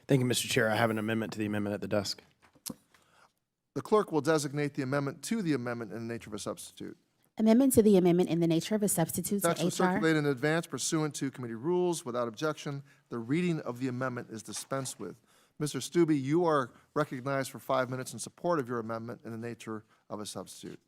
Thank you, Mr. Chair. I have an amendment to the amendment at the desk. The clerk will designate the amendment to the amendment in the nature of a substitute. Amendment to the amendment in the nature of a substitute to Text was HR. circulated in advance pursuant to committee rules. Without objection, the reading of the amendment is dispensed with. Mr. Steube, you are recognized for 5 minutes in support of your amendment in the nature of a substitute.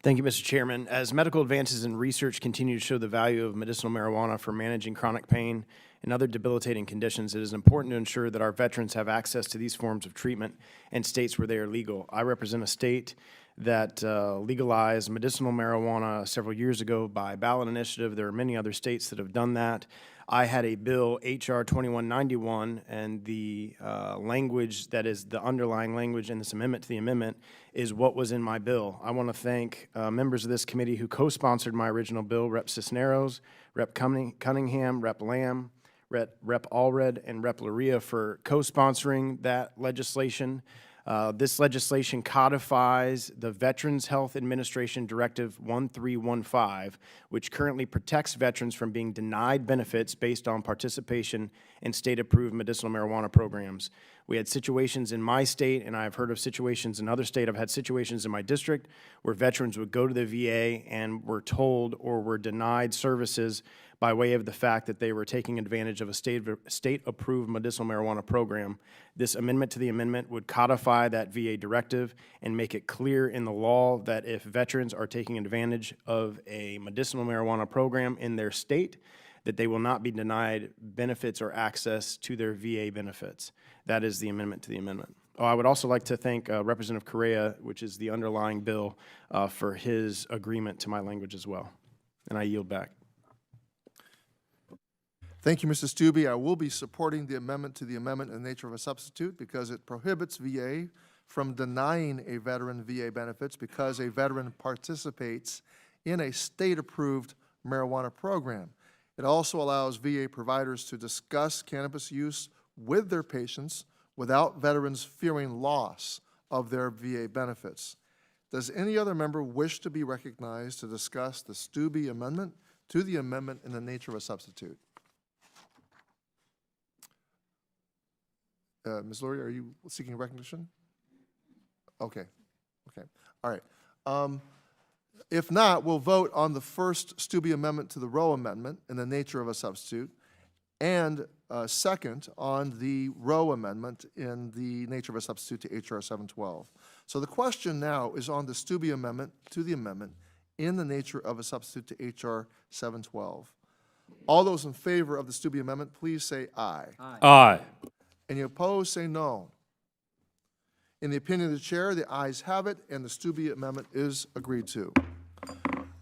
Thank you, Mr. Chairman. As medical advances in research continue to show the value of medicinal marijuana for managing chronic pain and other debilitating conditions, it is important to ensure that our veterans have access to these forms of treatment in states where they are legal. I represent a state that legalized medicinal marijuana several years ago by ballot initiative. There are many other states that have done that. I had a bill, H.R. 2191, and the language that is the underlying language in this amendment to the amendment is what was in my bill. I want to thank members of this committee who co-sponsored my original bill, Rep. Cisneros, Rep. Cunningham, Rep. Lamb, Rep. Allred, and Rep. Luria for co-sponsoring that legislation. This legislation codifies the Veterans Health Administration Directive 1315, which currently protects veterans from being denied benefits based on participation in state-approved medicinal marijuana programs. We had situations in my state, and I've heard of situations in other states. I've had situations in my district where veterans would go to the VA and were told or were denied services by way of the fact that they were taking advantage of a state-approved medicinal marijuana program. This amendment to the amendment would codify that VA directive and make it clear in the law that if veterans are taking advantage of a medicinal marijuana program in their state, that they will not be denied benefits or access to their VA benefits. That is the amendment to the amendment. Oh, I would also like to thank Representative Correa, which is the underlying bill, for his agreement to my language as well. And I yield back. Thank you, Mr. Steube. I will be supporting the amendment to the amendment in the nature of a substitute because it prohibits VA from denying a veteran VA benefits because a veteran participates in a state-approved marijuana program. It also allows VA providers to discuss cannabis use with their patients without veterans fearing loss of their VA benefits. Does any other member wish to be recognized to discuss the Steube amendment to the amendment in the nature of a substitute? Ms. Lurie, are you seeking recognition? Okay. Okay. All right. If not, we'll vote on the first Steube amendment to the Rowe amendment in the nature of a substitute, and second on the Rowe amendment in the nature of a substitute to H.R. 712. So the question now is on the Steube amendment to the amendment in the nature of a substitute to H.R. 712. All those in favor of the Steube amendment, please say aye. Aye. Aye. Any opposed, say no. In the opinion of the chair, the ayes have it, and the Steube amendment is agreed to.